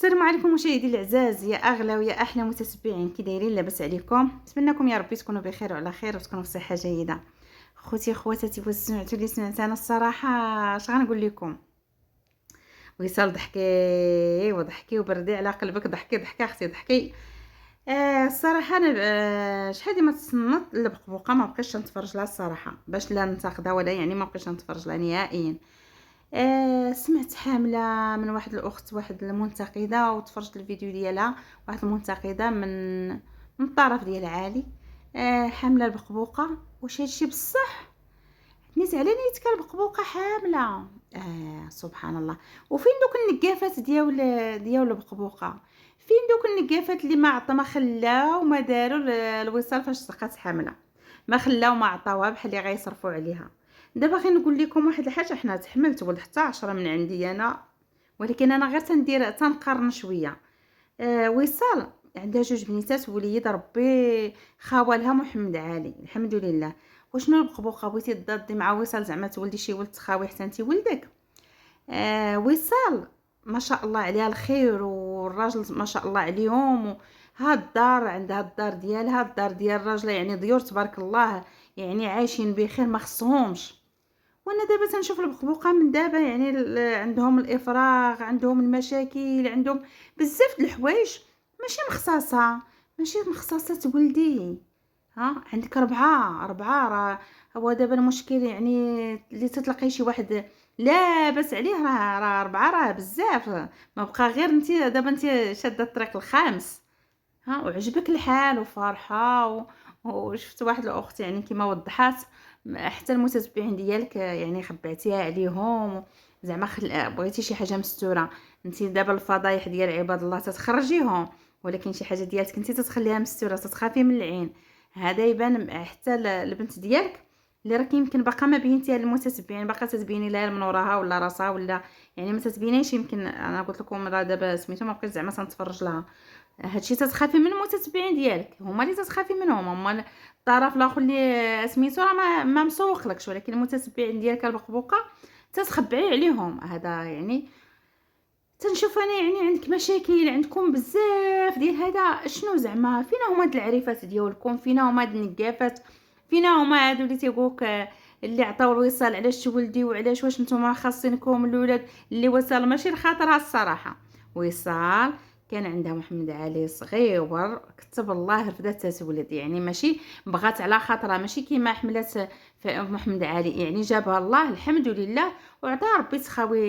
السلام عليكم مشاهدي الاعزاز، يا اغلى ويا احلى متتبعين، كي دايرين؟ لاباس عليكم؟ نتمنىكم يا ربي تكونوا بخير وعلى خير وتكونوا في صحه جيده. خوتي خواتاتي، واش سمعتوا اللي سمعت انا الصراحه؟ اش غنقول لكم؟ وصال ضحكي وضحكي وبردي على قلبك، ضحكي ضحكي اختي ضحكي. الصراحه انا شحال ديما تصنت البقبوقه، ما بقيتش نتفرج لها الصراحه، باش لا ننتقدها ولا يعني ما بقيتش نتفرج لها نهائيا. سمعت حاملة من واحد الأخت، واحد المنتقدة، وتفرجت الفيديو ديالها، واحد المنتقدة من الطرف ديال عالي. حاملة البقبوقة. واش هادشي بصح؟ نيت على نيتك البقبوقة حاملة. سبحان الله. وفين دوك النقافات ديال البقبوقة؟ فين دوك النقافات اللي ما خلاو ما داروا الوصال فاش سقات حاملة؟ ما خلاو ما عطاوها بحال اللي غيصرفوا عليها. دابا غير نقول لكم واحد الحاجه، حنا تحملت ولد حتى 10 من عندي انا، ولكن انا غير تنقارن شويه. وصال عندها جوج بنيتات ووليد، ربي خاوالها محمد علي الحمد لله. وشنو البقبوقه بغيتي تضادي مع وصال؟ زعما تولدي شي ولد تخاوي حتى انت ولدك؟ وصال ما شاء الله عليها الخير، والراجل ما شاء الله عليهم. ها الدار عندها الدار ديالها، الدار ديال الراجل يعني ضيور تبارك الله، يعني عايشين بخير ما خصهمش. وانا دابا تنشوف البقبوقه من دابا، يعني عندهم الافراغ، عندهم المشاكل، عندهم بزاف د الحوايج. ماشي مخصصه تولدي. ها عندك ربعه راه. هو دابا المشكل يعني اللي تتلقي شي واحد لاباس عليه، راه ربعه راه بزاف. ما بقى غير انت دابا، انت شاده الطريق الخامس. ها وعجبك الحال وفرحه وشفت واحد الاخت يعني كما وضحات، حتى المتتبعين ديالك يعني خبعتيها عليهم. زعما بغيتي شي حاجه مستوره. انت دابا الفضايح ديال عباد الله تتخرجيهم، ولكن شي حاجه ديالك انت تتخليها مستوره، تتخافي من العين. هذا يبان حتى البنت ديالك اللي راك يمكن باقا ما بينتيها للمتتبعين، باقا تتبيني لها من وراها ولا راسها، ولا يعني ما تتبينيش. يمكن انا قلت لكم راه دابا سميتو ما بقيت زعما تنتفرج لها. هادشي تتخافي من المتتبعين ديالك، هما اللي تتخافي منهم، هما الطرف الاخر اللي سميتو راه ما مسوقلكش، ولكن المتتبعين ديالك البقبوقه تتخبعي عليهم. هذا يعني تنشوف انا يعني عندك مشاكل، عندكم بزاف ديال هذا. شنو زعما؟ فينا هما هاد العريفات ديالكم؟ فينا هما هاد النقافات؟ فينا هما هادو اللي تيقولك اللي عطاو الوصال علاش تولدي وعلاش؟ واش نتوما خاصينكم الاولاد اللي وصال ماشي لخاطرها الصراحه؟ وصال كان عندها محمد علي صغير، كتب الله رفدات تتولد، يعني ماشي بغات على خاطرها، ماشي كيما حملات في محمد علي، يعني جابها الله الحمد لله وعطاها ربي تخاوي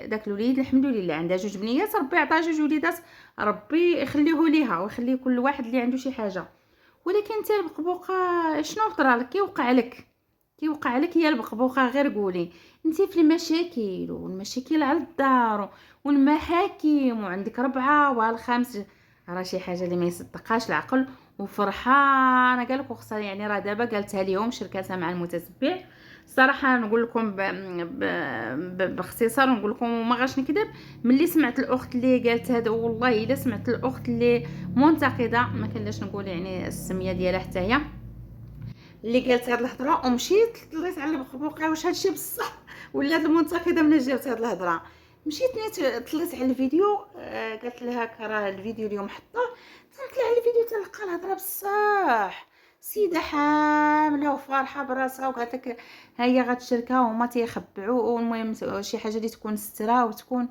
داك الوليد الحمد لله. عندها جوج بنيات، ربي عطاها جوج وليدات، ربي يخليه ليها ويخلي كل واحد اللي عنده شي حاجه. ولكن انت البقبوقه شنو طرالك؟ كي وقع لك هي البقبوقه؟ غير قولي. انت في المشاكل، والمشاكل على الدار والمحاكم، وعندك ربعه والخامس، راه شي حاجه اللي ما يصدقهاش العقل. وفرحانه قالك وخصها، يعني راه دابا قالتها اليوم شركتها مع المتتبع. صراحه نقول لكم باختصار، نقول لكم وما غاش نكذب، ملي سمعت الاخت اللي قالت هذا، والله الا سمعت الاخت اللي منتقده، ما كنلاش نقول يعني السميه ديالها حتى هي، اللي قالت هاد الهضره، ومشيت طليت على البقبوقه واش هادشي بصح ولا هاد المنتقده من جابت هاد الهضره. مشيت نيت طليت على الفيديو، قالت لها راه الفيديو اليوم حطوه. طلعت على الفيديو تلقى الهضره بصح. سيده حامله وفارحه براسها، وقالت لك ها هي غتشركها وهما تيخبعوا، والمهم شي حاجه اللي تكون سترة وتكون.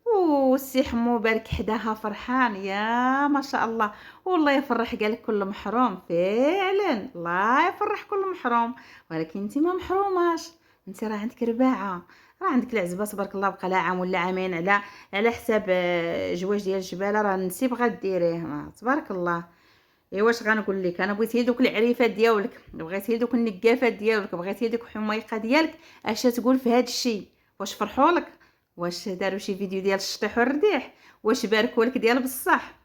والسي حمو بارك حداها فرحان، يا ما شاء الله. والله يفرح قالك كل محروم فعلا، الله يفرح كل محروم. ولكن انت ما محروماش، انت راه عندك رباعه، راه عندك العزبه تبارك الله، بقى لا عام ولا عامين على حساب جواج ديال الجباله، راه نسيب غديريه تبارك الله. ايوا واش غنقول لك؟ انا بغيتي دوك العريفات ديالك، بغيتي دوك النقافات ديالك، بغيتي دوك حميقه ديالك، اش تقول في هذا الشيء؟ واش فرحوا لك؟ واش داروا شي فيديو ديال الشطيح والرديح؟ واش باركوا لك ديال بصح؟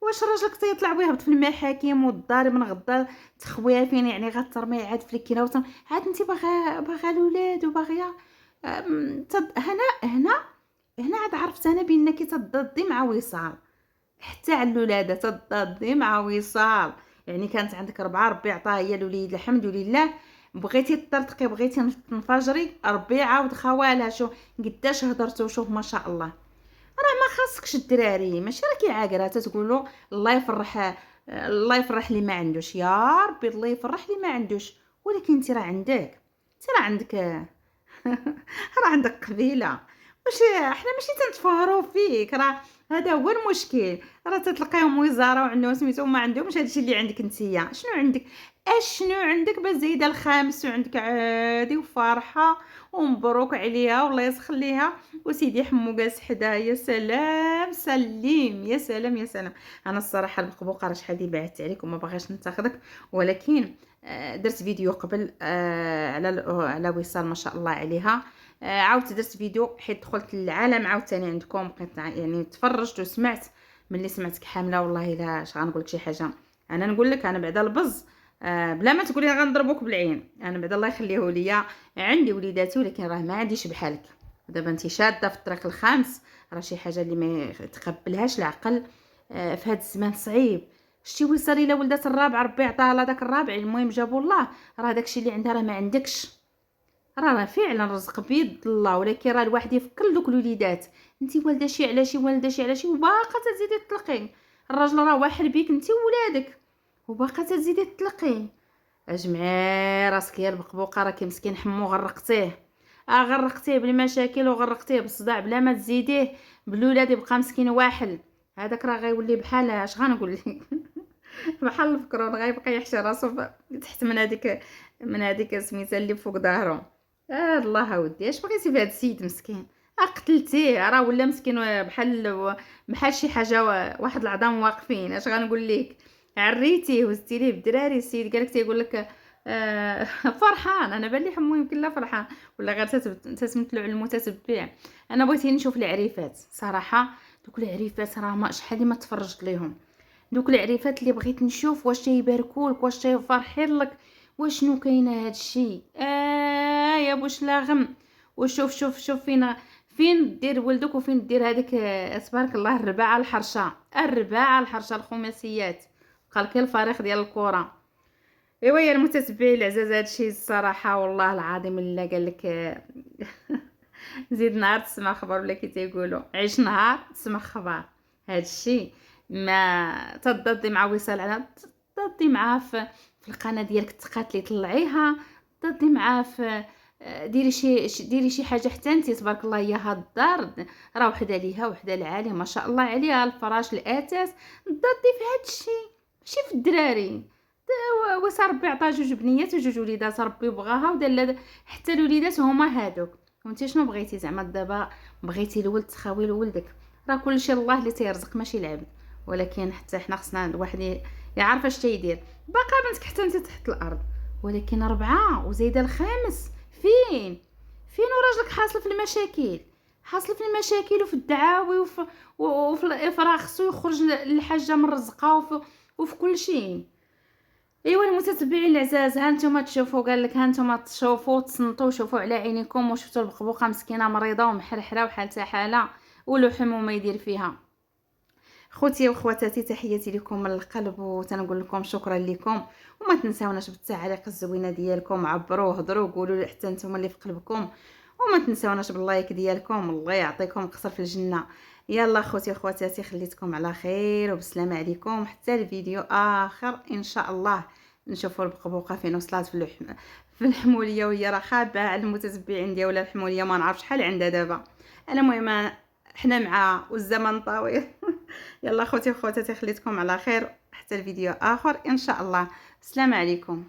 واش راجلك تيطلع ويهبط في المحاكم والدار من غدا تخويها فين؟ يعني غترمي عاد في الكينا عاد انت باغا الاولاد وباغيه. هنا عاد عرفت انا بانك تضدي مع وصال، حتى على الولاده تضادي مع وصال. يعني كانت عندك ربعه، ربي عطاها هي الوليد الحمد لله. بغيتي تطرطقي، بغيتي تنفجري، ربي عاود خوالها. شوف قداش هضرتوا، شوف ما شاء الله. ما خاصكش الدراري، ماشي راكي عاقره تتقولوا الله يفرح، الله يفرح اللي ما عندوش، يا ربي الله يفرح اللي ما عندوش. ولكن انت راه عندك، انت راه عندك راه عندك قبيله. واش حنا ماشي تنتفاهروا فيك، راه هذا هو المشكل. راه تتلقاهم وزاره وعندهم سميتو ما عندهمش هادشي اللي عندك نتيا. شنو عندك؟ اشنو عندك باش زايده الخامس وعندك عادي وفرحه ومبروك عليها والله يسخليها. وسيدي حمو جالس حداها، يا سلام سليم، يا سلام يا سلام. انا الصراحه البقبوقه راه شحال بعثت عليك وما باغاش نتاخذك، ولكن درت فيديو قبل على وصال ما شاء الله عليها. عاودت درت فيديو حيت دخلت للعالم عاوتاني عندكم، بقيت يعني تفرجت وسمعت. ملي سمعتك حامله والله الا اش غنقول لك شي حاجه. انا نقول لك انا بعدا البز، بلا ما تقولي غنضربوك بالعين. انا بعدا الله يخليه ليا عندي وليداتي، ولكن راه ما عنديش بحالك. دابا انت شاده في الطريق الخامس، راه شي حاجه اللي ما يتقبلهاش العقل في هذا الزمان صعيب. شتي وصل الى ولدات الرابع، ربي عطاها لها داك الرابع، المهم جابوا الله. راه داكشي اللي عندها راه ما عندكش. راه فعلا رزق بيد الله، ولكن راه الواحد يفكر دوك الوليدات. انت والده شي على شي، والده شي على شي، وباقا تزيدي تطلقي. الراجل راه واحد بيك انت وولادك، وباقا تزيدي تطلقي. اجمعي راسك يا البقبوقه، راكي مسكين حمو غرقتيه. غرقتيه بالمشاكل وغرقتيه بالصداع، بلا ما تزيديه بالولاد يبقى مسكين واحد. هذاك راه غيولي بحال اش غنقول لك بحال الفكرون، غيبقى يحشي راسو تحت من هذيك سميتها اللي فوق ظهرو. الله اودي اش بغيتي بهذا السيد مسكين؟ قتلتيه، راه ولا مسكين بحال شي حاجه واحد العظام واقفين. اش غنقول لك؟ عريتيه وزتي ليه بالدراري. السيد قالك تيقول لك فرحان. انا بان لي حمو يمكن لا فرحان ولا غير تتمثلوا على المتتبع. انا بغيت نشوف العريفات صراحه. دوك العريفات راه ما شحال اللي ما تفرجت ليهم. دوك العريفات اللي بغيت نشوف واش تيباركولك، واش تيفرحين لك، واشنو كاينه هادشي. يا بوش لا غم. وشوف شوف شوف فين دير ولدك وفين دير هذيك تبارك الله الرباعه الحرشه، الرباعه الحرشه الخماسيات. قالك الفريق ديال الكره. ايوا يا المتتبعين العزاز، هادشي الصراحه والله العظيم الا قال لك زيد نهار تسمع خبر، ولا كي تيقولوا عيش نهار تسمع خبر. هادشي ما تضدي مع وصال على، تضدي معاه في القناه ديالك تقاتلي طلعيها، تضدي معاه في ديري شي حاجه حتى انت تبارك الله. هي هاد الدار راه وحده ليها وحده لعاليه ما شاء الله عليها، الفراش الاساس تضدي في هادشي ماشي في الدراري. وصار ربي عطاه جوج بنيات وجوج وليدات، ربي بغاها ودار حتى الوليدات هما هادوك. وانت شنو بغيتي زعما دابا؟ بغيتي الولد تخاوي لولدك. راه كلشي الله اللي تيرزق ماشي العبد، ولكن حتى حنا خصنا الواحد يعرف اش تيدير. باقا بنتك حتى انت تحت الارض، ولكن ربعه وزايده الخامس. فين وراجلك حاصل في المشاكل، حاصل في المشاكل وفي الدعاوي وفي الافراغ. خصو يخرج للحاجه من رزقها وفي كل شيء. ايوا المتتبعين العزاز، ها نتوما تشوفوا قال لك، ها نتوما تشوفوا تصنتوا شوفوا على عينيكم وشفتوا البقبوقه مسكينه مريضه ومحرحره وحالتها حاله ولوحم وما يدير فيها. خوتي وخواتاتي تحياتي لكم من القلب، وتنقول لكم شكرا لكم. وما تنساوناش بالتعاليق الزوينه ديالكم، عبروا هضروا قولوا حتى نتوما اللي في قلبكم. وما تنساوناش باللايك ديالكم. الله يعطيكم قصر في الجنه. يلا خوتي وخواتاتي، خليتكم على خير وبسلامه عليكم حتى الفيديو اخر ان شاء الله. نشوفوا البقبوقه فين وصلت في الحموليه، وهي راه خابه على المتتبعين ديالها الحموليه، ما نعرف شحال عندها دابا. انا المهم حنا معاها والزمن طويل. يلا خوتي وخواتاتي، خليتكم على خير حتى الفيديو اخر ان شاء الله. السلام عليكم.